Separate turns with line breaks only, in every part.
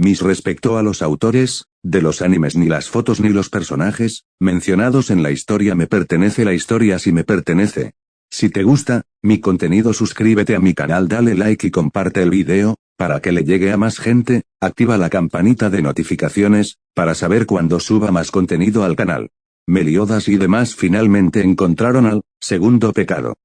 Mis respecto a los autores, de los animes ni las fotos ni los personajes, mencionados en la historia me pertenece la historia si me pertenece. Si te gusta, mi contenido suscríbete a mi canal, dale like y comparte el video, para que le llegue a más gente, activa la campanita de notificaciones, para saber cuando suba más contenido al canal. Meliodas y demás finalmente encontraron al segundo pecado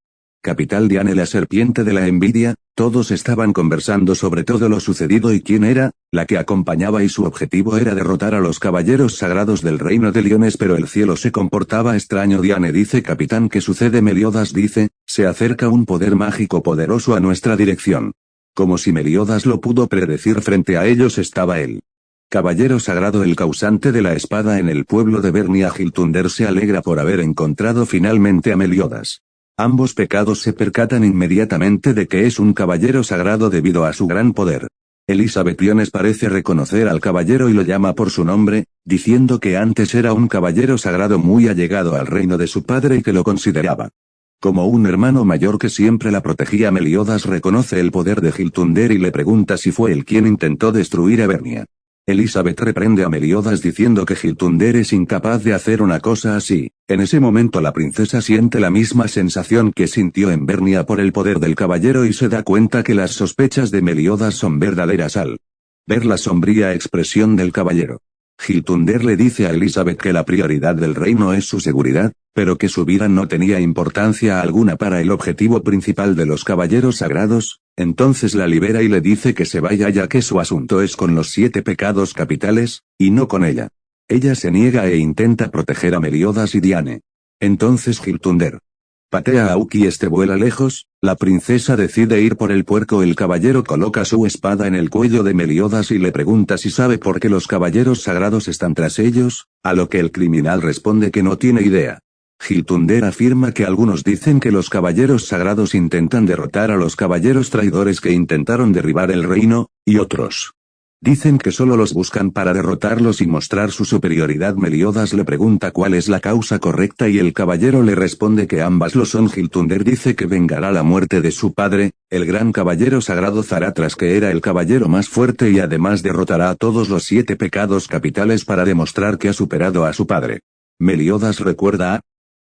capital, Diane, la serpiente de la envidia. Todos estaban conversando sobre todo lo sucedido y quién era la que acompañaba, y su objetivo era derrotar a los caballeros sagrados del reino de Leones, pero el cielo se comportaba extraño. Diane dice: capitán, ¿qué sucede? Meliodas dice: se acerca un poder mágico poderoso a nuestra dirección. Como si Meliodas lo pudo predecir, frente a ellos estaba el caballero sagrado, el causante de la espada en el pueblo de Vernia. Giltunder se alegra por haber encontrado finalmente a Meliodas. Ambos pecados se percatan inmediatamente de que es un caballero sagrado debido a su gran poder. Elizabeth Liones parece reconocer al caballero y lo llama por su nombre, diciendo que antes era un caballero sagrado muy allegado al reino de su padre y que lo consideraba como un hermano mayor que siempre la protegía. Meliodas reconoce el poder de Giltunder y le pregunta si fue él quien intentó destruir a Vernia. Elizabeth reprende a Meliodas diciendo que Giltunder es incapaz de hacer una cosa así. En ese momento la princesa siente la misma sensación que sintió en Vernia por el poder del caballero y se da cuenta que las sospechas de Meliodas son verdaderas al ver la sombría expresión del caballero. Giltunder le dice a Elizabeth que la prioridad del reino es su seguridad, pero que su vida no tenía importancia alguna para el objetivo principal de los caballeros sagrados. Entonces la libera y le dice que se vaya, ya que su asunto es con los 7 pecados capitales, y no con ella. Ella se niega e intenta proteger a Meliodas y Diane. Entonces Giltunder patea a Aoki y este vuela lejos. La princesa decide ir por el puerco. El caballero coloca su espada en el cuello de Meliodas y le pregunta si sabe por qué los caballeros sagrados están tras ellos, a lo que el criminal responde que no tiene idea. Giltunder afirma que algunos dicen que los caballeros sagrados intentan derrotar a los caballeros traidores que intentaron derribar el reino, y otros dicen que solo los buscan para derrotarlos y mostrar su superioridad. Meliodas le pregunta cuál es la causa correcta y el caballero le responde que ambas lo son. Giltunder dice que vengará la muerte de su padre, el gran caballero sagrado Zaratras, que era el caballero más fuerte, y además derrotará a todos los 7 pecados capitales para demostrar que ha superado a su padre. Meliodas recuerda a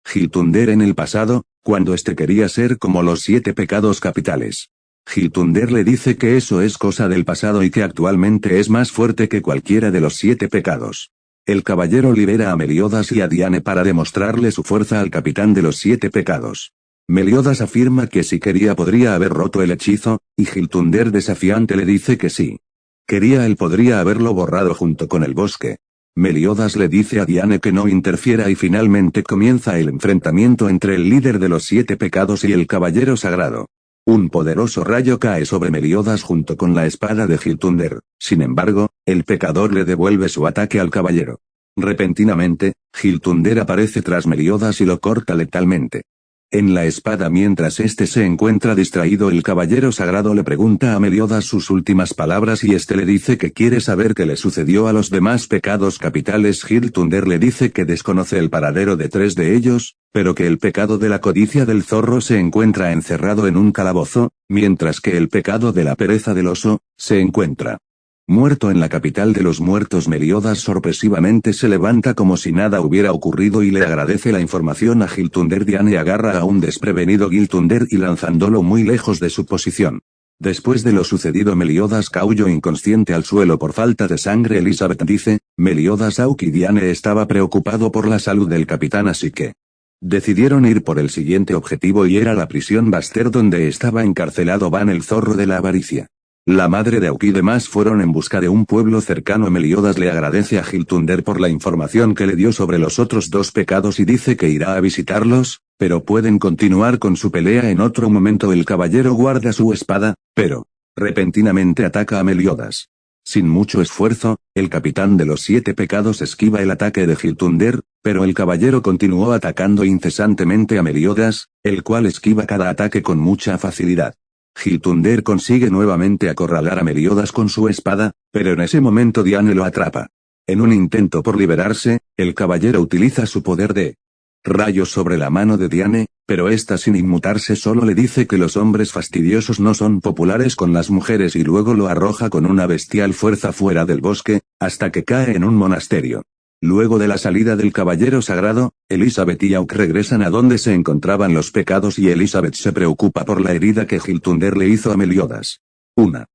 Giltunder en el pasado, cuando este quería ser como los 7 pecados capitales. Giltunder le dice que eso es cosa del pasado y que actualmente es más fuerte que cualquiera de los 7 pecados. El caballero libera a Meliodas y a Diane para demostrarle su fuerza al capitán de los 7 pecados. Meliodas afirma que si quería podría haber roto el hechizo, y Giltunder desafiante le dice que sí quería él podría haberlo borrado junto con el bosque. Meliodas le dice a Diane que no interfiera y finalmente comienza el enfrentamiento entre el líder de los 7 pecados y el caballero sagrado. Un poderoso rayo cae sobre Meliodas junto con la espada de Giltunder. Sin embargo, el pecador le devuelve su ataque al caballero. Repentinamente, Giltunder aparece tras Meliodas y lo corta letalmente en la espada. Mientras este se encuentra distraído, el caballero sagrado le pregunta a Meliodas sus últimas palabras y este le dice que quiere saber qué le sucedió a los demás pecados capitales. Giltunder le dice que desconoce el paradero de 3 de ellos, pero que el pecado de la codicia del zorro se encuentra encerrado en un calabozo, mientras que el pecado de la pereza del oso se encuentra muerto en la capital de los muertos. Meliodas sorpresivamente se levanta como si nada hubiera ocurrido y le agradece la información a Giltunder. Diane agarra a un desprevenido Giltunder y lanzándolo muy lejos de su posición. Después de lo sucedido, Meliodas cayó inconsciente al suelo por falta de sangre. Elizabeth dice: Meliodas, Aoki y Diane estaba preocupado por la salud del capitán, así que decidieron ir por el siguiente objetivo, y era la prisión Baster donde estaba encarcelado Van, el zorro de la avaricia. La madre de Aoki y demás fueron en busca de un pueblo cercano. Meliodas le agradece a Giltunder por la información que le dio sobre los otros 2 pecados y dice que irá a visitarlos, pero pueden continuar con su pelea en otro momento. El caballero guarda su espada, pero repentinamente ataca a Meliodas. Sin mucho esfuerzo, el capitán de los 7 pecados esquiva el ataque de Giltunder, pero el caballero continuó atacando incesantemente a Meliodas, el cual esquiva cada ataque con mucha facilidad. Giltunder consigue nuevamente acorralar a Meliodas con su espada, pero en ese momento Diane lo atrapa. En un intento por liberarse, el caballero utiliza su poder de rayos sobre la mano de Diane, pero esta sin inmutarse solo le dice que los hombres fastidiosos no son populares con las mujeres y luego lo arroja con una bestial fuerza fuera del bosque, hasta que cae en un monasterio. Luego de la salida del caballero sagrado, Elizabeth y Hawke regresan a donde se encontraban los pecados y Elizabeth se preocupa por la herida que Hiltunder le hizo a Meliodas. Una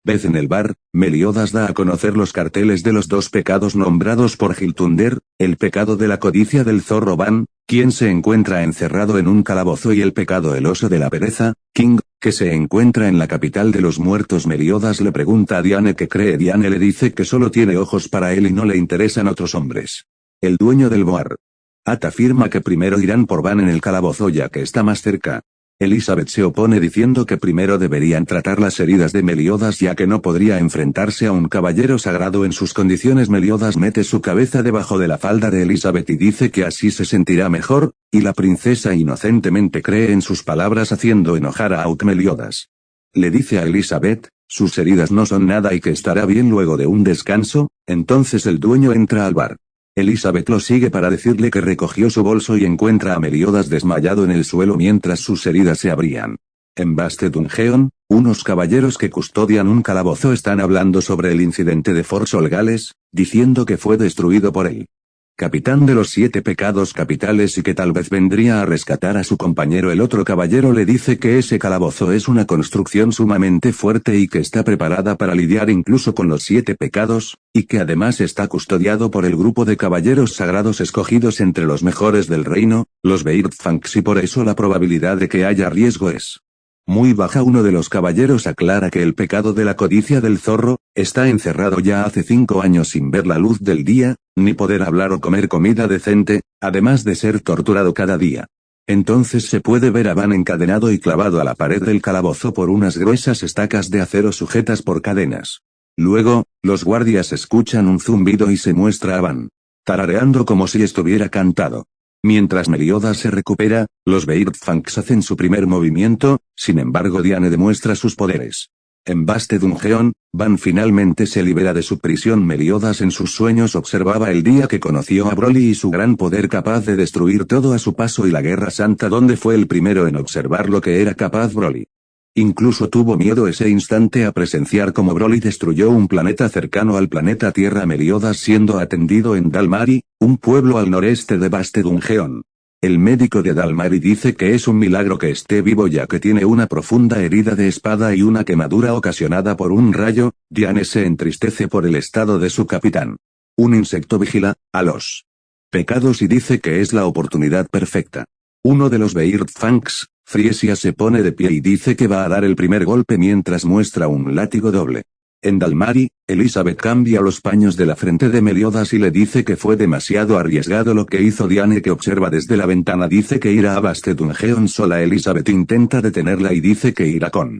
vez en el bar, Meliodas da a conocer los carteles de los dos pecados nombrados por Hiltunder, el pecado de la codicia del zorro Van, quien se encuentra encerrado en un calabozo y el pecado el oso de la pereza, King, que se encuentra en la capital de los muertos. Meliodas le pregunta a Diane qué cree. Diane le dice que solo tiene ojos para él y no le interesan otros hombres. El dueño del bar At afirma que primero irán por Van en el calabozo ya que está más cerca. Elizabeth se opone diciendo que primero deberían tratar las heridas de Meliodas ya que no podría enfrentarse a un caballero sagrado en sus condiciones. Meliodas mete su cabeza debajo de la falda de Elizabeth y dice que así se sentirá mejor, y la princesa inocentemente cree en sus palabras haciendo enojar a Hawke. Meliodas le dice a Elizabeth, sus heridas no son nada y que estará bien luego de un descanso. Entonces el dueño entra al bar. Elizabeth lo sigue para decirle que recogió su bolso y encuentra a Meliodas desmayado en el suelo mientras sus heridas se abrían. En Vaste Dungeon, unos caballeros que custodian un calabozo están hablando sobre el incidente de Fort Solgales, diciendo que fue destruido por el capitán de los 7 pecados capitales y que tal vez vendría a rescatar a su compañero. El otro caballero le dice que ese calabozo es una construcción sumamente fuerte y que está preparada para lidiar incluso con los 7 pecados, y que además está custodiado por el grupo de caballeros sagrados escogidos entre los mejores del reino, los Beardfangs, y por eso la probabilidad de que haya riesgo es muy baja. Uno de los caballeros aclara que el pecado de la codicia del zorro está encerrado ya hace 5 años sin ver la luz del día, ni poder hablar o comer comida decente, además de ser torturado cada día. Entonces se puede ver a Van encadenado y clavado a la pared del calabozo por unas gruesas estacas de acero sujetas por cadenas. Luego, los guardias escuchan un zumbido y se muestra a Van tarareando como si estuviera cantado. Mientras Meliodas se recupera, los Beardfangs hacen su primer movimiento, sin embargo Diane demuestra sus poderes. En Vaste Dungeon, Van finalmente se libera de su prisión. Meliodas en sus sueños observaba el día que conoció a Broly y su gran poder capaz de destruir todo a su paso y la Guerra Santa donde fue el primero en observar lo que era capaz Broly. Incluso tuvo miedo ese instante a presenciar cómo Broly destruyó un planeta cercano al planeta Tierra. Meliodas siendo atendido en Dalmari, un pueblo al noreste de Vaste Dungeon. El médico de Dalmari dice que es un milagro que esté vivo ya que tiene una profunda herida de espada y una quemadura ocasionada por un rayo. Diane se entristece por el estado de su capitán. Un insecto vigila a los pecados y dice que es la oportunidad perfecta. Uno de los Beardfangs, Friesia, se pone de pie y dice que va a dar el primer golpe mientras muestra un látigo doble. En Dalmari, Elizabeth cambia los paños de la frente de Meliodas y le dice que fue demasiado arriesgado lo que hizo. Diane, que observa desde la ventana, dice que irá a Vaste Dungeon sola. Elizabeth intenta detenerla y dice que irá con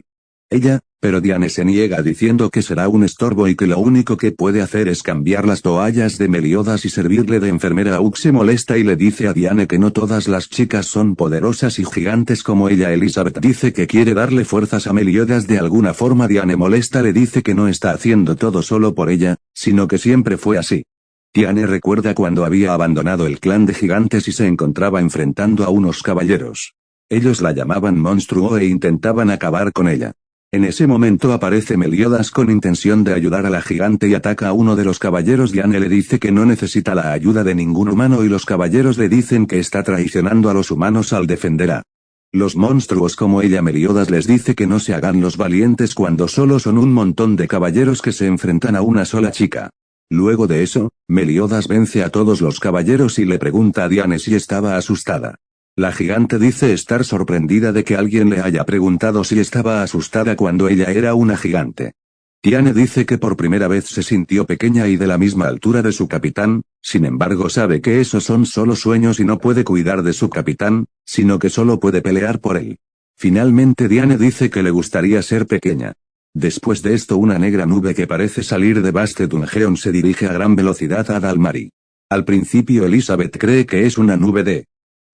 ella, pero Diane se niega diciendo que será un estorbo y que lo único que puede hacer es cambiar las toallas de Meliodas y servirle de enfermera. Hawke se molesta y le dice a Diane que no todas las chicas son poderosas y gigantes como ella. Elizabeth dice que quiere darle fuerzas a Meliodas de alguna forma. Diane molesta le dice que no está haciendo todo solo por ella, sino que siempre fue así. Diane recuerda cuando había abandonado el clan de gigantes y se encontraba enfrentando a unos caballeros. Ellos la llamaban monstruo e intentaban acabar con ella. En ese momento aparece Meliodas con intención de ayudar a la gigante y ataca a uno de los caballeros. Diane le dice que no necesita la ayuda de ningún humano y los caballeros le dicen que está traicionando a los humanos al defender a los monstruos como ella. Meliodas les dice que no se hagan los valientes cuando solo son un montón de caballeros que se enfrentan a una sola chica. Luego de eso, Meliodas vence a todos los caballeros y le pregunta a Diane si estaba asustada. La gigante dice estar sorprendida de que alguien le haya preguntado si estaba asustada cuando ella era una gigante. Diane dice que por primera vez se sintió pequeña y de la misma altura de su capitán, sin embargo sabe que esos son solo sueños y no puede cuidar de su capitán, sino que solo puede pelear por él. Finalmente Diane dice que le gustaría ser pequeña. Después de esto, una negra nube que parece salir de Vaste Dungeon se dirige a gran velocidad a Dalmari. Al principio Elizabeth cree que es una nube de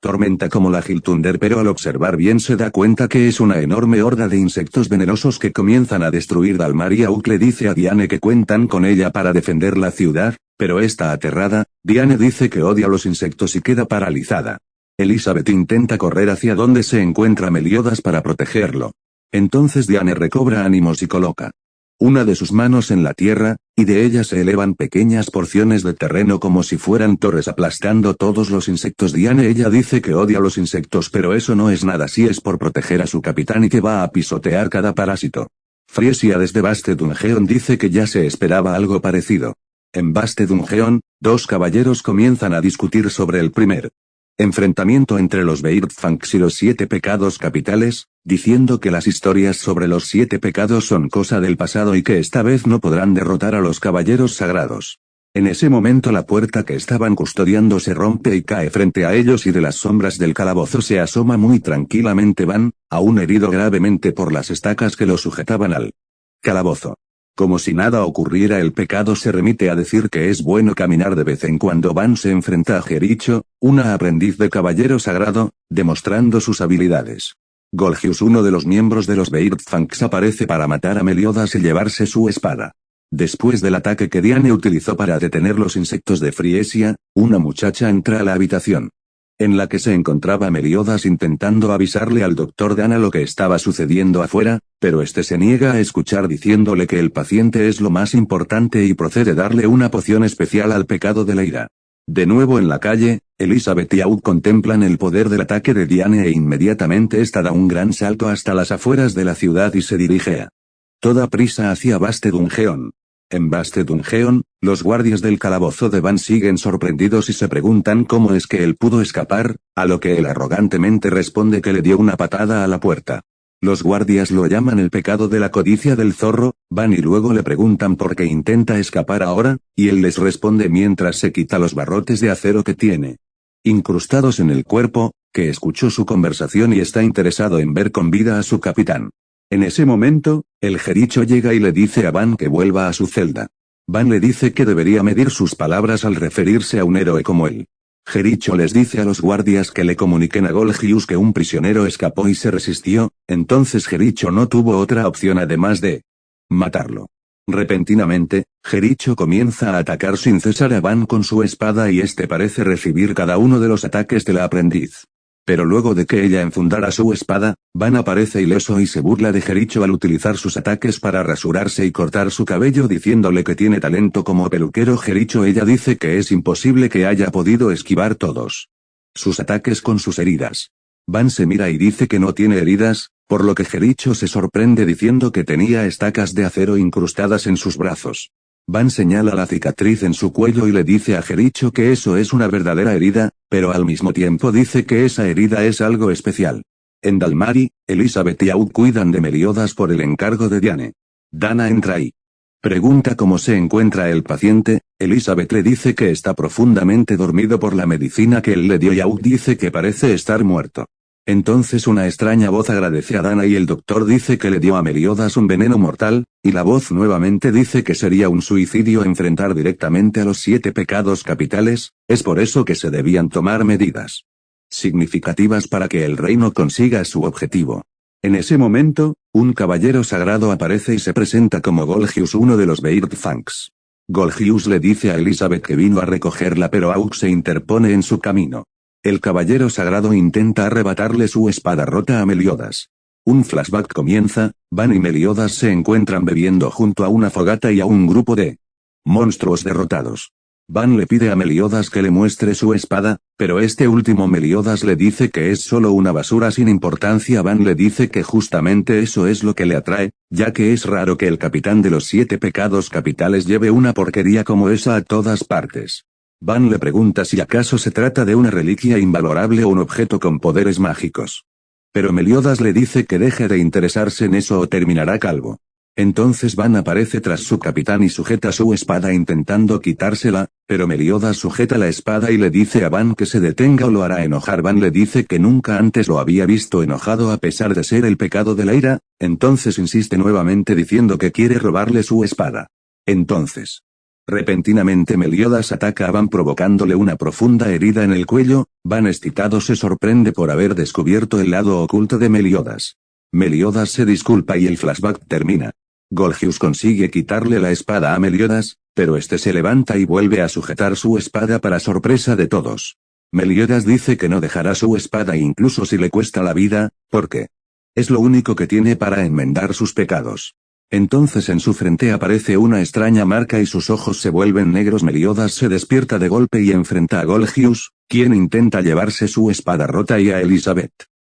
tormenta como la Hiltunder, pero al observar bien se da cuenta que es una enorme horda de insectos venenosos que comienzan a destruir Dalmari. Hawke le dice a Diane que cuentan con ella para defender la ciudad, pero está aterrada. Diane dice que odia los insectos y queda paralizada. Elizabeth intenta correr hacia donde se encuentra Meliodas para protegerlo. Entonces Diane recobra ánimos y coloca una de sus manos en la tierra, y de ella se elevan pequeñas porciones de terreno como si fueran torres aplastando todos los insectos. Ella dice que odia los insectos, pero eso no es nada si es por proteger a su capitán y que va a pisotear cada parásito. Friesia desde Vaste Dungeon dice que ya se esperaba algo parecido. En Vaste Dungeon, dos caballeros comienzan a discutir sobre el primer enfrentamiento entre los Beardfangs y los 7 pecados capitales, diciendo que las historias sobre los 7 pecados son cosa del pasado y que esta vez no podrán derrotar a los caballeros sagrados. En ese momento la puerta que estaban custodiando se rompe y cae frente a ellos y de las sombras del calabozo se asoma muy tranquilamente Van, aún herido gravemente por las estacas que lo sujetaban al calabozo. Como si nada ocurriera, el pecado se remite a decir que es bueno caminar de vez en cuando. Van se enfrenta a Jericho, una aprendiz de caballero sagrado, demostrando sus habilidades. Golgius, uno de los miembros de los Beardfangs, aparece para matar a Meliodas y llevarse su espada. Después del ataque que Diane utilizó para detener los insectos de Friesia, una muchacha entra a la habitación en la que se encontraba Meliodas intentando avisarle al doctor Dana lo que estaba sucediendo afuera, pero este se niega a escuchar diciéndole que el paciente es lo más importante y procede a darle una poción especial al pecado de la ira. De nuevo en la calle, Elizabeth y Aud contemplan el poder del ataque de Diane e inmediatamente esta da un gran salto hasta las afueras de la ciudad y se dirige a toda prisa hacia Vaste Dungeon. En Vaste Dungeon, los guardias del calabozo de Van siguen sorprendidos y se preguntan cómo es que él pudo escapar, a lo que él arrogantemente responde que le dio una patada a la puerta. Los guardias lo llaman el pecado de la codicia del zorro. Van y luego le preguntan por qué intenta escapar ahora, y él les responde mientras se quita los barrotes de acero que tiene incrustados en el cuerpo, que escuchó su conversación y está interesado en ver con vida a su capitán. En ese momento, el Jericho llega y le dice a Van que vuelva a su celda. Van le dice que debería medir sus palabras al referirse a un héroe como él. Jericho les dice a los guardias que le comuniquen a Golgius que un prisionero escapó y se resistió, entonces Jericho no tuvo otra opción además de matarlo. Repentinamente, Jericho comienza a atacar sin cesar a Van con su espada y este parece recibir cada uno de los ataques de la aprendiz. Pero luego de que ella enfundara su espada, Van aparece ileso y se burla de Jericho al utilizar sus ataques para rasurarse y cortar su cabello diciéndole que tiene talento como peluquero. Jericho ella dice que es imposible que haya podido esquivar todos sus ataques con sus heridas. Van se mira y dice que no tiene heridas, por lo que Jericho se sorprende diciendo que tenía estacas de acero incrustadas en sus brazos. Van señala la cicatriz en su cuello y le dice a Jericho que eso es una verdadera herida, pero al mismo tiempo dice que esa herida es algo especial. En Dalmari, Elizabeth y Aud cuidan de Meliodas por el encargo de Diane. Dana entra y pregunta cómo se encuentra el paciente. Elizabeth le dice que está profundamente dormido por la medicina que él le dio y Aud dice que parece estar muerto. Entonces una extraña voz agradece a Dana y el doctor dice que le dio a Meliodas un veneno mortal, y la voz nuevamente dice que sería un suicidio enfrentar directamente a los 7 pecados capitales, es por eso que se debían tomar medidas significativas para que el reino consiga su objetivo. En ese momento, un caballero sagrado aparece y se presenta como Golgius, uno de los Beardfangs. Golgius le dice a Elizabeth que vino a recogerla, pero Aud se interpone en su camino. El caballero sagrado intenta arrebatarle su espada rota a Meliodas. Un flashback comienza. Van y Meliodas se encuentran bebiendo junto a una fogata y a un grupo de monstruos derrotados. Van le pide a Meliodas que le muestre su espada, pero este último Meliodas le dice que es solo una basura sin importancia. Van le dice que justamente eso es lo que le atrae, ya que es raro que el capitán de los 7 pecados capitales lleve una porquería como esa a todas partes. Van le pregunta si acaso se trata de una reliquia invalorable o un objeto con poderes mágicos. Pero Meliodas le dice que deje de interesarse en eso o terminará calvo. Entonces Van aparece tras su capitán y sujeta su espada intentando quitársela, pero Meliodas sujeta la espada y le dice a Van que se detenga o lo hará enojar. Van le dice que nunca antes lo había visto enojado a pesar de ser el pecado de la ira, entonces insiste nuevamente diciendo que quiere robarle su espada. Entonces, repentinamente Meliodas ataca a Van provocándole una profunda herida en el cuello. Van excitado se sorprende por haber descubierto el lado oculto de Meliodas. Meliodas se disculpa y el flashback termina. Golgius consigue quitarle la espada a Meliodas, pero este se levanta y vuelve a sujetar su espada para sorpresa de todos. Meliodas dice que no dejará su espada incluso si le cuesta la vida, porque es lo único que tiene para enmendar sus pecados. Entonces en su frente aparece una extraña marca y sus ojos se vuelven negros. Meliodas se despierta de golpe y enfrenta a Golgius, quien intenta llevarse su espada rota y a Elizabeth.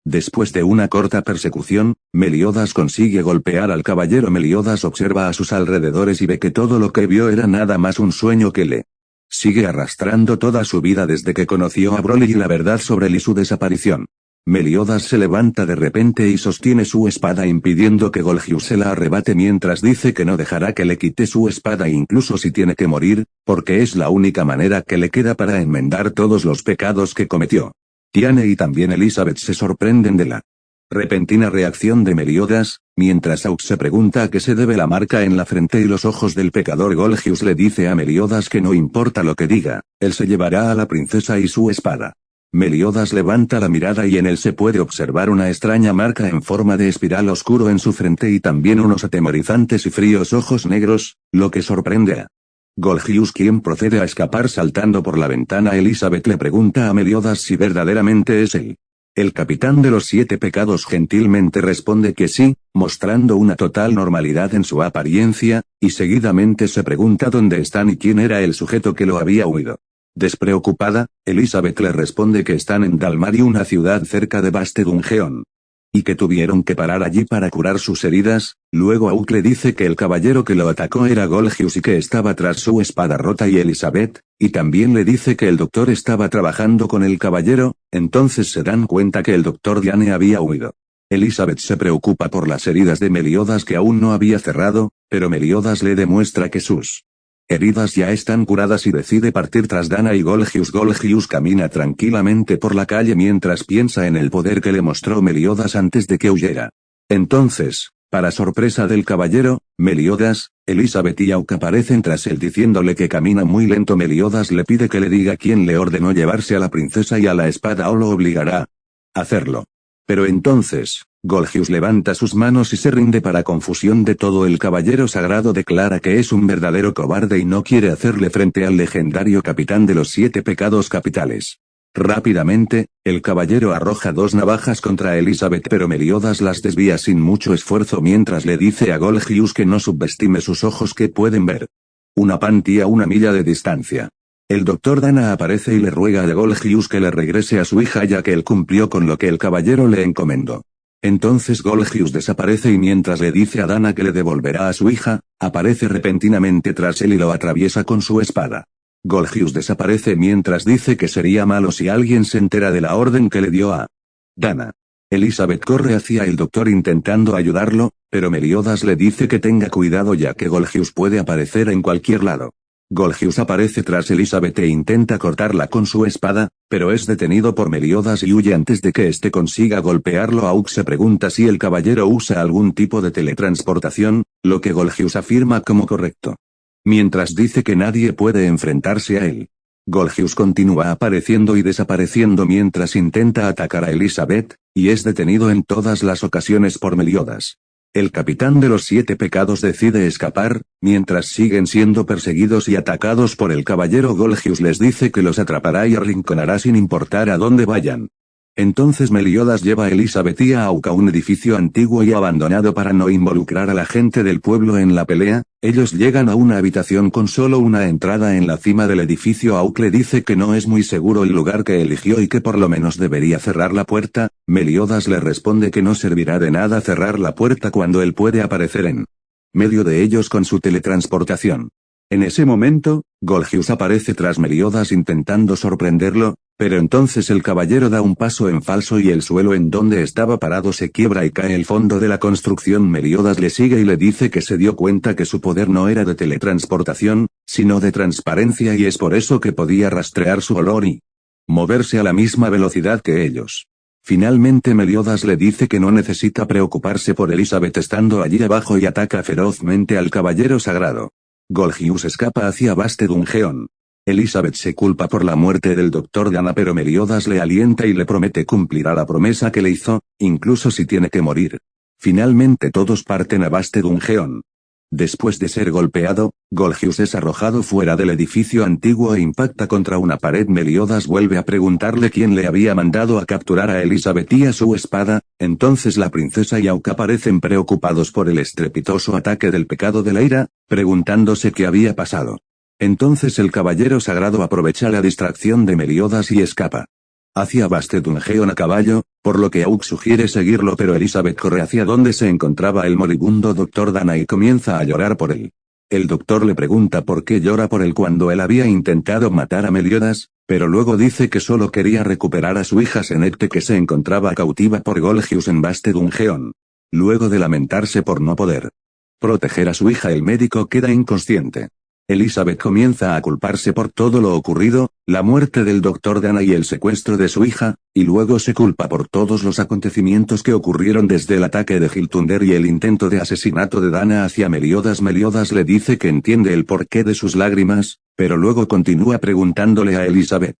Después de una corta persecución, Meliodas consigue golpear al caballero. Meliodas observa a sus alrededores y ve que todo lo que vio era nada más un sueño que le sigue arrastrando toda su vida desde que conoció a Broly y la verdad sobre él y su desaparición. Meliodas se levanta de repente y sostiene su espada impidiendo que Golgius se la arrebate mientras dice que no dejará que le quite su espada incluso si tiene que morir, porque es la única manera que le queda para enmendar todos los pecados que cometió. Tiane y también Elizabeth se sorprenden de la repentina reacción de Meliodas, mientras Aux se pregunta a qué se debe la marca en la frente y los ojos del pecador. Golgius le dice a Meliodas que no importa lo que diga, él se llevará a la princesa y su espada. Meliodas levanta la mirada y en él se puede observar una extraña marca en forma de espiral oscuro en su frente y también unos atemorizantes y fríos ojos negros, lo que sorprende a Golgius, quien procede a escapar saltando por la ventana. Elizabeth le pregunta a Meliodas si verdaderamente es él. El capitán de los 7 pecados gentilmente responde que sí, mostrando una total normalidad en su apariencia, y seguidamente se pregunta dónde están y quién era el sujeto que lo había huido. Despreocupada, Elizabeth le responde que están en Dalmari, una ciudad cerca de Vaste Dungeon, y que tuvieron que parar allí para curar sus heridas. Luego Auk le dice que el caballero que lo atacó era Golgius y que estaba tras su espada rota y Elizabeth, y también le dice que el doctor estaba trabajando con el caballero. Entonces se dan cuenta que el doctor Diane había huido. Elizabeth se preocupa por las heridas de Meliodas que aún no había cerrado, pero Meliodas le demuestra que sus heridas ya están curadas y decide partir tras Dana y Golgius. Golgius camina tranquilamente por la calle mientras piensa en el poder que le mostró Meliodas antes de que huyera. Entonces, para sorpresa del caballero, Meliodas, Elizabeth y Auk aparecen tras él diciéndole que camina muy lento. Meliodas le pide que le diga quién le ordenó llevarse a la princesa y a la espada o lo obligará a hacerlo. Pero entonces, Golgius levanta sus manos y se rinde. Para confusión de todo, el caballero sagrado declara que es un verdadero cobarde y no quiere hacerle frente al legendario capitán de los 7 pecados capitales. Rápidamente, el caballero arroja 2 navajas contra Elizabeth, pero Meliodas las desvía sin mucho esfuerzo mientras le dice a Golgius que no subestime sus ojos, que pueden ver una pantía a 1 milla de distancia. El doctor Dana aparece y le ruega a Golgius que le regrese a su hija ya que él cumplió con lo que el caballero le encomendó. Entonces Golgius desaparece y mientras le dice a Dana que le devolverá a su hija, aparece repentinamente tras él y lo atraviesa con su espada. Golgius desaparece mientras dice que sería malo si alguien se entera de la orden que le dio a Dana. Elizabeth corre hacia el doctor intentando ayudarlo, pero Meliodas le dice que tenga cuidado ya que Golgius puede aparecer en cualquier lado. Golgius aparece tras Elizabeth e intenta cortarla con su espada, pero es detenido por Meliodas y huye antes de que éste consiga golpearlo. Auk se pregunta si el caballero usa algún tipo de teletransportación, lo que Golgius afirma como correcto. Mientras dice que nadie puede enfrentarse a él. Golgius continúa apareciendo y desapareciendo mientras intenta atacar a Elizabeth, y es detenido en todas las ocasiones por Meliodas. El capitán de los 7 pecados decide escapar, mientras siguen siendo perseguidos y atacados por el caballero. Golgius les dice que los atrapará y arrinconará sin importar a dónde vayan. Entonces Meliodas lleva a Elizabeth y a Auk a un edificio antiguo y abandonado para no involucrar a la gente del pueblo en la pelea. Ellos llegan a una habitación con solo una entrada en la cima del edificio. Auk le dice que no es muy seguro el lugar que eligió y que por lo menos debería cerrar la puerta. Meliodas le responde que no servirá de nada cerrar la puerta cuando él puede aparecer en medio de ellos con su teletransportación. En ese momento, Golgius aparece tras Meliodas intentando sorprenderlo, pero entonces el caballero da un paso en falso y el suelo en donde estaba parado se quiebra y cae el fondo de la construcción. Meliodas le sigue y le dice que se dio cuenta que su poder no era de teletransportación, sino de transparencia y es por eso que podía rastrear su olor y moverse a la misma velocidad que ellos. Finalmente Meliodas le dice que no necesita preocuparse por Elizabeth estando allí abajo y ataca ferozmente al caballero sagrado. Golgius escapa hacia Vaste Dungeon. Elizabeth se culpa por la muerte del doctor Dana, pero Meliodas le alienta y le promete cumplirá la promesa que le hizo, incluso si tiene que morir. Finalmente todos parten a Vaste Dungeon. Después de ser golpeado, Golgius es arrojado fuera del edificio antiguo e impacta contra una pared. Meliodas vuelve a preguntarle quién le había mandado a capturar a Elizabeth y a su espada. Entonces la princesa y Hawke aparecen preocupados por el estrepitoso ataque del pecado de la ira, preguntándose qué había pasado. Entonces el caballero sagrado aprovecha la distracción de Meliodas y escapa hacia Bastet Dungeon a caballo, por lo que Hawke sugiere seguirlo, pero Elizabeth corre hacia donde se encontraba el moribundo Dr. Dana y comienza a llorar por él. El doctor le pregunta por qué llora por él cuando él había intentado matar a Meliodas, pero luego dice que solo quería recuperar a su hija Senecte, que se encontraba cautiva por Golgius en Bastet Dungeon. Luego de lamentarse por no poder proteger a su hija, el médico queda inconsciente. Elizabeth comienza a culparse por todo lo ocurrido, la muerte del Dr. Dana y el secuestro de su hija, y luego se culpa por todos los acontecimientos que ocurrieron desde el ataque de Hiltunder y el intento de asesinato de Dana hacia Meliodas. Meliodas le dice que entiende el porqué de sus lágrimas, pero luego continúa preguntándole a Elizabeth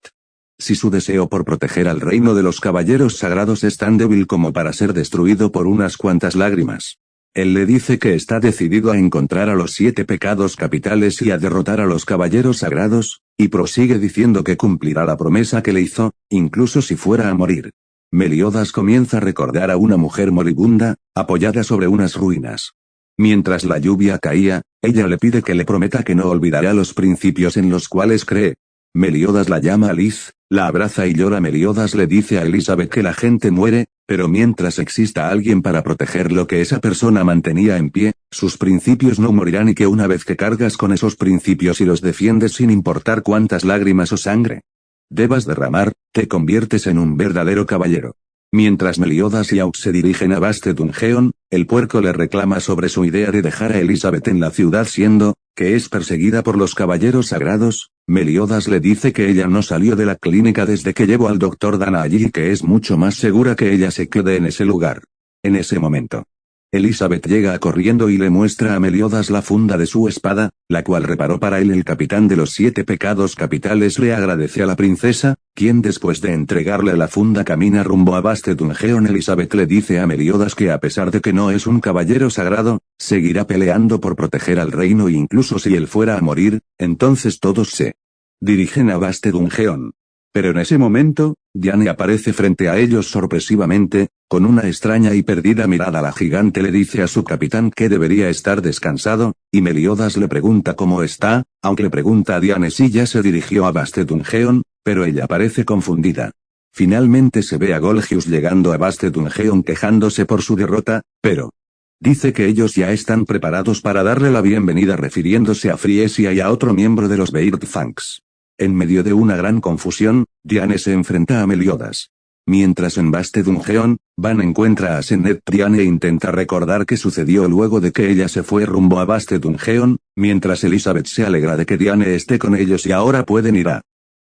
si su deseo por proteger al reino de los caballeros sagrados es tan débil como para ser destruido por unas cuantas lágrimas. Él le dice que está decidido a encontrar a los 7 pecados capitales y a derrotar a los caballeros sagrados, y prosigue diciendo que cumplirá la promesa que le hizo, incluso si fuera a morir. Meliodas comienza a recordar a una mujer moribunda, apoyada sobre unas ruinas. Mientras la lluvia caía, ella le pide que le prometa que no olvidará los principios en los cuales cree. Meliodas la llama Alice, la abraza y llora. Meliodas le dice a Elizabeth que la gente muere, pero mientras exista alguien para proteger lo que esa persona mantenía en pie, sus principios no morirán, y que una vez que cargas con esos principios y los defiendes sin importar cuántas lágrimas o sangre debas derramar, te conviertes en un verdadero caballero. Mientras Meliodas y Hawke se dirigen a Bastet Dungeon, el puerco le reclama sobre su idea de dejar a Elizabeth en la ciudad siendo que es perseguida por los caballeros sagrados. Meliodas le dice que ella no salió de la clínica desde que llevó al Dr. Dana allí y que es mucho más segura que ella se quede en ese lugar. En ese momento, Elizabeth llega corriendo y le muestra a Meliodas la funda de su espada, la cual reparó para él. El capitán de los 7 pecados capitales le agradece a la princesa, quien después de entregarle la funda camina rumbo a Bastet Dungeon. Elizabeth le dice a Meliodas que a pesar de que no es un caballero sagrado, seguirá peleando por proteger al reino, e incluso si él fuera a morir. Entonces todos se dirigen a Bastet Dungeon. Pero en ese momento, Diane aparece frente a ellos sorpresivamente, con una extraña y perdida mirada. La gigante le dice a su capitán que debería estar descansado, y Meliodas le pregunta cómo está, aunque le pregunta a Diane si ya se dirigió a Bastet Dungeon, pero ella parece confundida. Finalmente se ve a Golgius llegando a Bastet Dungeon quejándose por su derrota, pero dice que ellos ya están preparados para darle la bienvenida, refiriéndose a Friesia y a otro miembro de los Beardfangs. En medio de una gran confusión, Diane se enfrenta a Meliodas. Mientras en Bastet Dungeon, Van encuentra a Senecte. Diane intenta recordar qué sucedió luego de que ella se fue rumbo a Bastet Dungeon, mientras Elizabeth se alegra de que Diane esté con ellos y ahora pueden ir a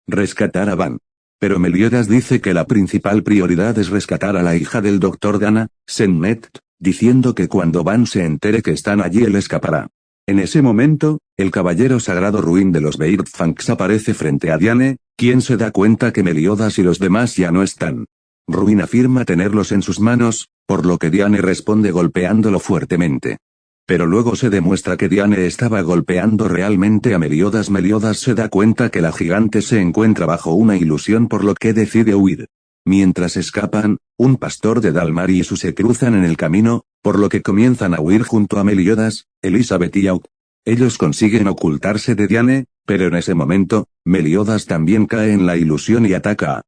rescatar a Van. Pero Meliodas dice que la principal prioridad es rescatar a la hija del Dr. Dana, Senecte, diciendo que cuando Van se entere que están allí él escapará. En ese momento, el caballero sagrado Ruin de los Beardfangs aparece frente a Diane, quien se da cuenta que Meliodas y los demás ya no están. Ruin afirma tenerlos en sus manos, por lo que Diane responde golpeándolo fuertemente. Pero luego se demuestra que Diane estaba golpeando realmente a Meliodas. Meliodas se da cuenta que la gigante se encuentra bajo una ilusión, por lo que decide huir. Mientras escapan, un pastor de Dalmar y Su se cruzan en el camino, por lo que comienzan a huir junto a Meliodas, Elizabeth y Hawke. Ellos consiguen ocultarse de Diane, pero en ese momento, Meliodas también cae en la ilusión y ataca a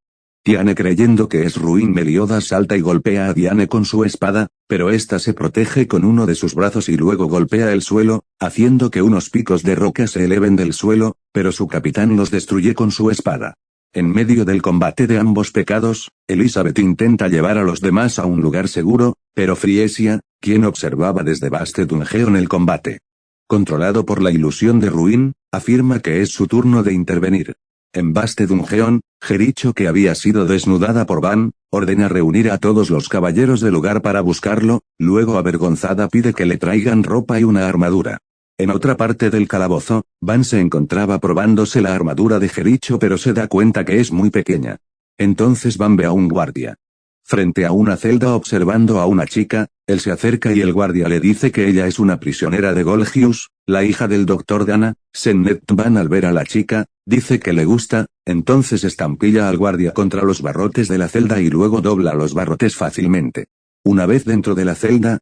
Diane creyendo que es Ruin. Meliodas salta y golpea a Diane con su espada, pero ésta se protege con uno de sus brazos y luego golpea el suelo, haciendo que unos picos de roca se eleven del suelo, pero su capitán los destruye con su espada. En medio del combate de ambos pecados, Elizabeth intenta llevar a los demás a un lugar seguro, pero Friesia, quien observaba desde Bastet Dungeon el combate, controlado por la ilusión de Ruin, afirma que es su turno de intervenir. En Bastet Dungeon, Jericho, que había sido desnudada por Van, ordena reunir a todos los caballeros del lugar para buscarlo, luego avergonzada pide que le traigan ropa y una armadura. En otra parte del calabozo, Van se encontraba probándose la armadura de Jericho, pero se da cuenta que es muy pequeña. Entonces Van ve a un guardia Frente a una celda observando a una chica, él se acerca y el guardia le dice que ella es una prisionera de Golgius, la hija del Dr. Dana. Sennet Van al ver a la chica, dice que le gusta, entonces estampilla al guardia contra los barrotes de la celda y luego dobla los barrotes fácilmente. Una vez dentro de la celda,